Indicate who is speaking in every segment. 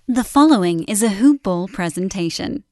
Speaker 1: The following is a Hoop Ball presentation.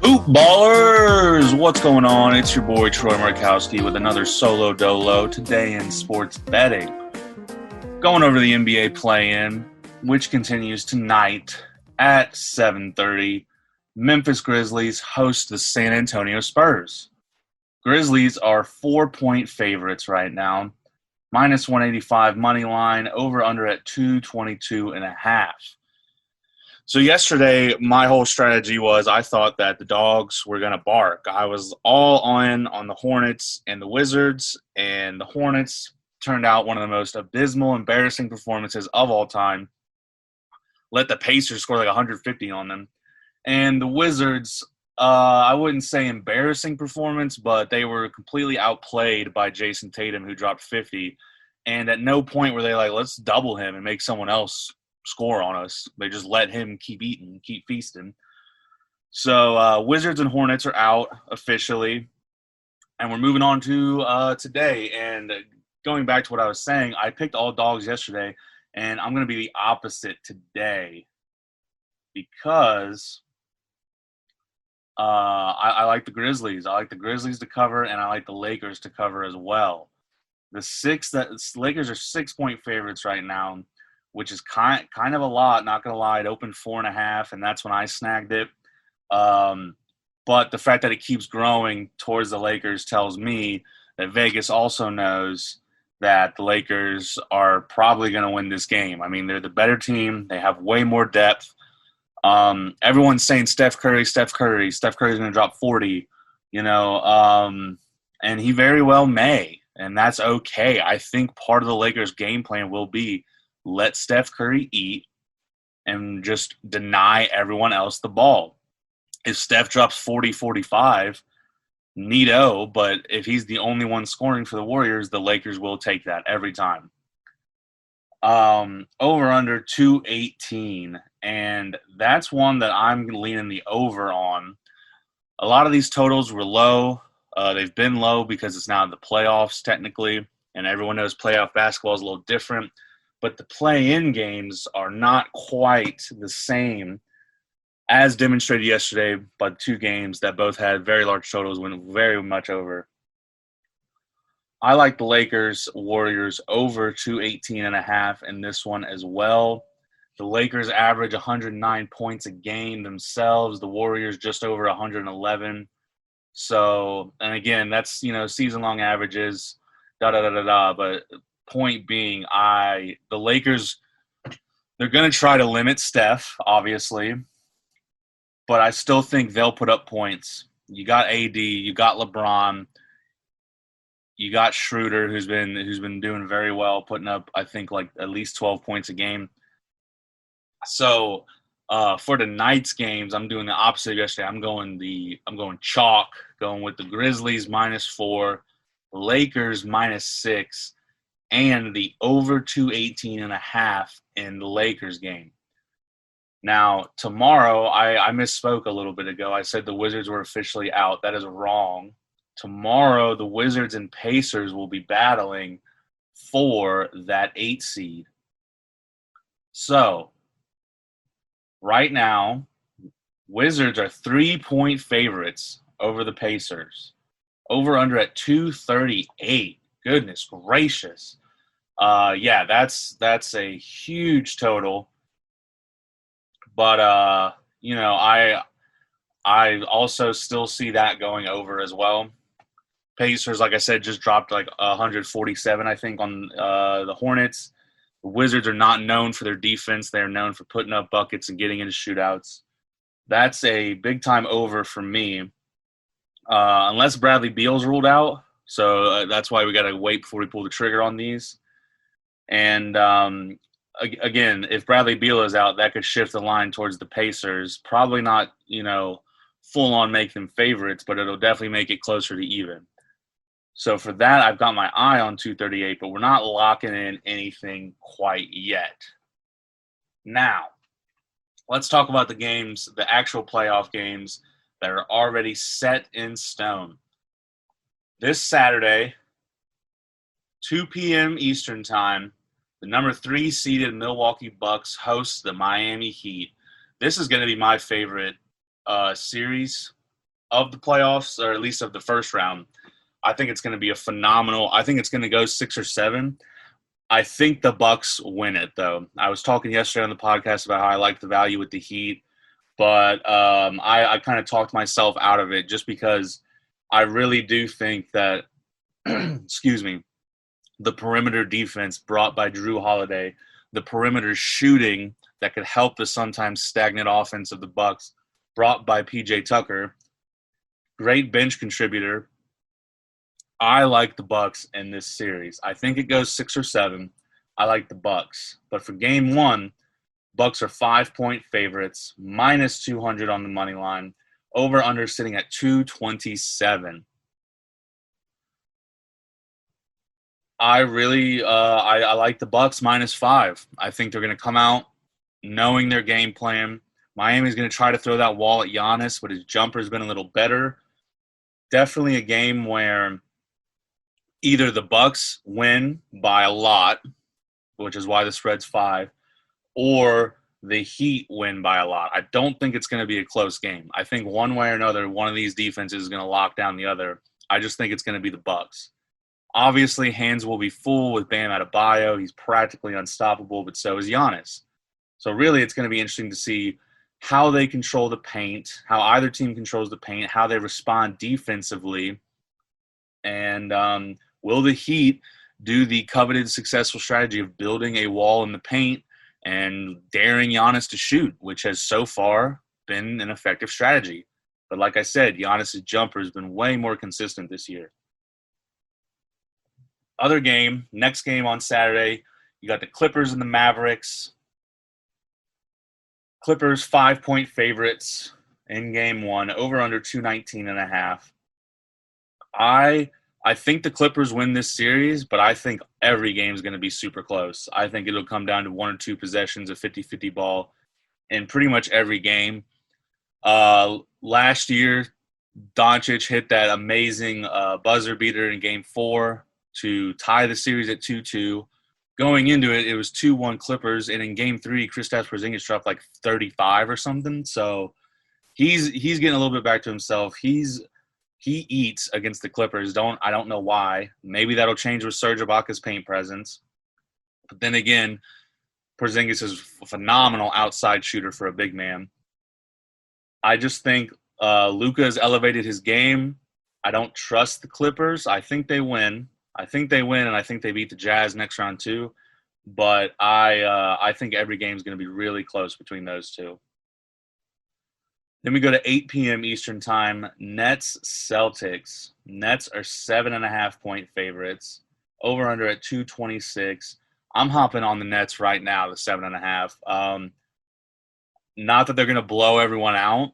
Speaker 2: Hoop Ballers! What's going on? It's your boy Troy Markowski with another solo dolo today in sports betting. Going over the NBA play-in, which continues tonight at 7:30. Memphis Grizzlies host the San Antonio Spurs. Grizzlies are 4-point favorites right now. Minus 185 money line, over under at 222.5. So yesterday, my whole strategy was I thought that the dogs were going to bark. I was all on the Hornets and the Wizards, and the Hornets turned out one of the most abysmal, embarrassing performances of all time. Let the Pacers score like 150 on them. And the Wizards, I wouldn't say embarrassing performance, but they were completely outplayed by Jason Tatum, who dropped 50. And at no point were they like, let's double him and make someone else score on us. They just let him keep eating, keep feasting. So Wizards and Hornets are out officially, and we're moving on to today. And going back to what I was saying, I picked all dogs yesterday, and I'm going to be the opposite today because I like the Grizzlies. I like the Grizzlies to cover, and I like the Lakers to cover as well. The Lakers are 6-point favorites right now, which is kind of a lot, not going to lie. It opened 4.5, and that's when I snagged it. But the fact that it keeps growing towards the Lakers tells me that Vegas also knows that the Lakers are probably going to win this game. I mean, they're the better team. They have way more depth. Everyone's saying Steph Curry's going to drop 40, and he very well may, and that's okay. I think part of the Lakers' game plan will be let Steph Curry eat and just deny everyone else the ball. If Steph drops 40, 45, neato, but if he's the only one scoring for the Warriors, the Lakers will take that every time. Over under 218, and that's one that I'm leaning the over on. A lot of these totals were low. They've been low because it's now the playoffs technically, and everyone knows playoff basketball is a little different. But the play-in games are not quite the same as demonstrated yesterday by the two games that both had very large totals, went very much over. I like the Lakers, Warriors over 218.5 in this one as well. The Lakers average 109 points a game themselves. The Warriors just over 111. So, and again, that's, season-long averages, but point being, the Lakers, they're going to try to limit Steph, obviously, but I still think they'll put up points. You got AD, you got LeBron, you got Schroeder, who's been doing very well, putting up, I think, like at least 12 points a game. So for tonight's games, I'm doing the opposite of yesterday. I'm going chalk, going with the Grizzlies -4, the Lakers -6. And the over 218.5 in the Lakers game. Now, tomorrow, I misspoke a little bit ago. I said the Wizards were officially out. That is wrong. Tomorrow, the Wizards and Pacers will be battling for that 8 seed. So, right now, Wizards are 3-point favorites over the Pacers. Over under at 238. Goodness gracious. That's a huge total. But, I also still see that going over as well. Pacers, like I said, just dropped like 147, I think, on the Hornets. The Wizards are not known for their defense. They're known for putting up buckets and getting into shootouts. That's a big-time over for me. Unless Bradley Beal's ruled out. So that's why we got to wait before we pull the trigger on these. And again, if Bradley Beal is out, that could shift the line towards the Pacers. Probably not, full on make them favorites, but it'll definitely make it closer to even. So for that, I've got my eye on 238, but we're not locking in anything quite yet. Now, let's talk about the games, the actual playoff games that are already set in stone. This Saturday, 2 p.m. Eastern Time, the number 3 seeded Milwaukee Bucks host the Miami Heat. This is going to be my favorite series of the playoffs, or at least of the first round. I think it's going to be I think it's going to go 6 or 7. I think the Bucks win it, though. I was talking yesterday on the podcast about how I like the value with the Heat, but I kind of talked myself out of it just because I really do think that, excuse me, the perimeter defense brought by Drew Holiday, the perimeter shooting that could help the sometimes stagnant offense of the Bucks, brought by PJ Tucker, great bench contributor. I like the Bucks in this series. I think it goes 6 or 7. I like the Bucks. But for game 1, Bucks are 5-point favorites, minus 200 on the money line, over under sitting at 227. I really I like the Bucks minus 5. I think they're going to come out knowing their game plan. Miami's going to try to throw that wall at Giannis, but his jumper's been a little better. Definitely a game where either the Bucks win by a lot, which is why the spread's 5, or the Heat win by a lot. I don't think it's going to be a close game. I think one way or another, one of these defenses is going to lock down the other. I just think it's going to be the Bucks. Obviously, hands will be full with Bam Adebayo. He's practically unstoppable, but so is Giannis. So really, it's going to be interesting to see how they control the paint, how either team controls the paint, how they respond defensively, and will the Heat do the coveted successful strategy of building a wall in the paint and daring Giannis to shoot, which has so far been an effective strategy. But like I said, Giannis' jumper has been way more consistent this year. Other game, next game on Saturday, you got the Clippers and the Mavericks. Clippers 5-point favorites in game 1, over under 219.5. I think the Clippers win this series, but I think every game is going to be super close. I think it'll come down to 1 or 2 possessions of 50-50 ball in pretty much every game. Last year, Doncic hit that amazing buzzer beater in game 4 to tie the series at 2-2. Going into it, it was 2-1 Clippers, and in game 3, Kristaps Porzingis dropped like 35 or something. So he's getting a little bit back to himself. He eats against the Clippers. I don't know why. Maybe that'll change with Serge Ibaka's paint presence. But then again, Porzingis is a phenomenal outside shooter for a big man. I just think Luka has elevated his game. I don't trust the Clippers. I think they win. And I think they beat the Jazz next round too. But I think every game is going to be really close between those two. Then we go to 8 p.m. Eastern Time, Nets-Celtics. Nets are 7.5-point favorites, over under at 226. I'm hopping on the Nets right now, the 7.5. Not that they're going to blow everyone out,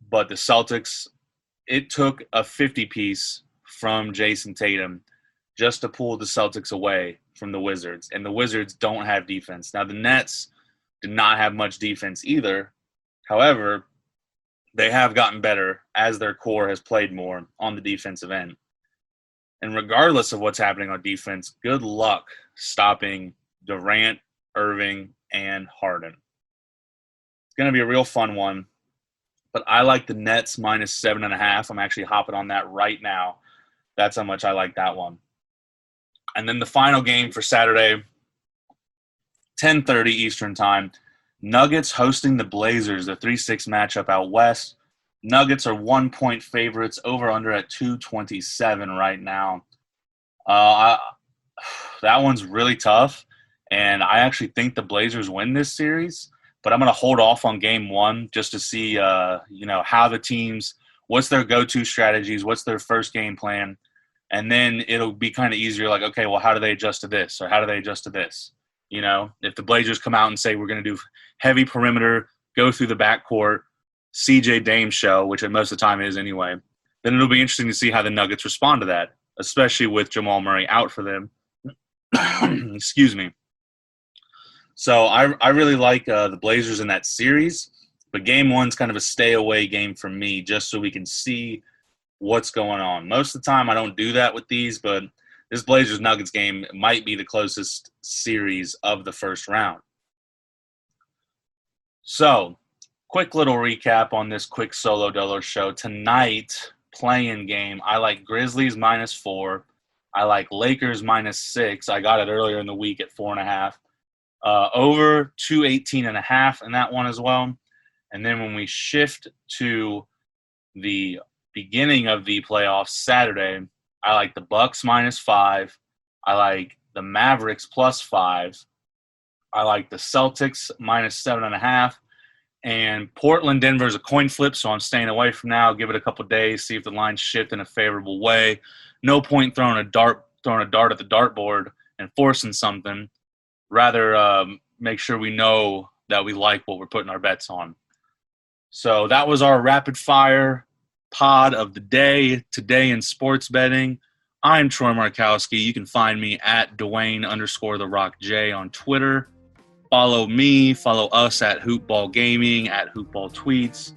Speaker 2: but the Celtics, it took a 50-piece from Jason Tatum just to pull the Celtics away from the Wizards. And the Wizards don't have defense. Now, the Nets did not have much defense either. However, they have gotten better as their core has played more on the defensive end. And regardless of what's happening on defense, good luck stopping Durant, Irving, and Harden. It's going to be a real fun one. But I like the Nets minus 7.5. I'm actually hopping on that right now. That's how much I like that one. And then the final game for Saturday, 10:30 Eastern Time, Nuggets hosting the Blazers, the 3-6 matchup out west. Nuggets are 1-point favorites, over under at 227 right now. That one's really tough, and I actually think the Blazers win this series. But I'm going to hold off on game 1 just to see, how the teams, what's their go-to strategies, what's their first game plan. And then it'll be kind of easier, like, okay, well, how do they adjust to this? Or how do they adjust to this? If the Blazers come out and say we're going to do heavy perimeter, go through the backcourt, CJ Dame show, which most of the time is anyway, then it'll be interesting to see how the Nuggets respond to that. especially with Jamal Murray out for them. Excuse me. So I really like the Blazers in that series, but game one's kind of a stay-away game for me just so we can see what's going on. Most of the time I don't do that with these, but this Blazers-Nuggets game might be the closest series of the first round. So, quick little recap on this quick solo dolo show. Tonight, play-in game, I like Grizzlies -4. I like Lakers -6. I got it earlier in the week at 4.5. Over 218.5 in that one as well. And then when we shift to the beginning of the playoffs Saturday, I like the Bucks -5. I like the Mavericks +5. I like the Celtics -7.5. And Portland, Denver is a coin flip, so I'm staying away from now. Give it a couple days, see if the lines shift in a favorable way. No point throwing a dart at the dartboard and forcing something. Rather make sure we know that we like what we're putting our bets on. So that was our rapid fire pod of the day today in sports betting. I'm Troy Markowski. You can find me at Dwayne_TheRockJ on Twitter. Follow me, follow us at Hoopball Gaming, at Hoopball Tweets,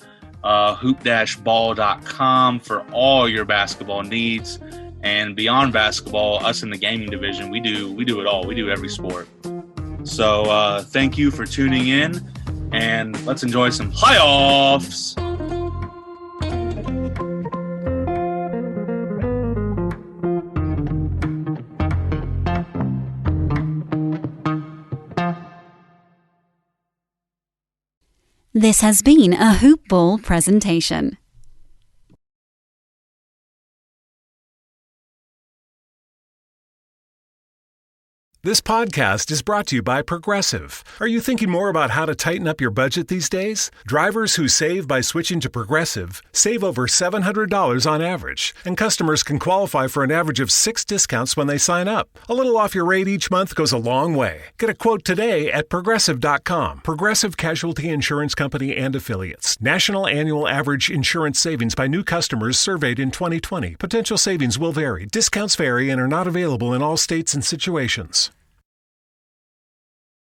Speaker 2: hoop-ball.com for all your basketball needs. And beyond basketball, us in the gaming division, we do it all. We do every sport. So thank you for tuning in, and let's enjoy some playoffs.
Speaker 1: This has been a Hoop Ball presentation.
Speaker 3: This podcast is brought to you by Progressive. Are you thinking more about how to tighten up your budget these days? Drivers who save by switching to Progressive save over $700 on average, and customers can qualify for an average of 6 discounts when they sign up. A little off your rate each month goes a long way. Get a quote today at Progressive.com. Progressive Casualty Insurance Company and Affiliates. National annual average insurance savings by new customers surveyed in 2020. Potential savings will vary. Discounts vary and are not available in all states and situations.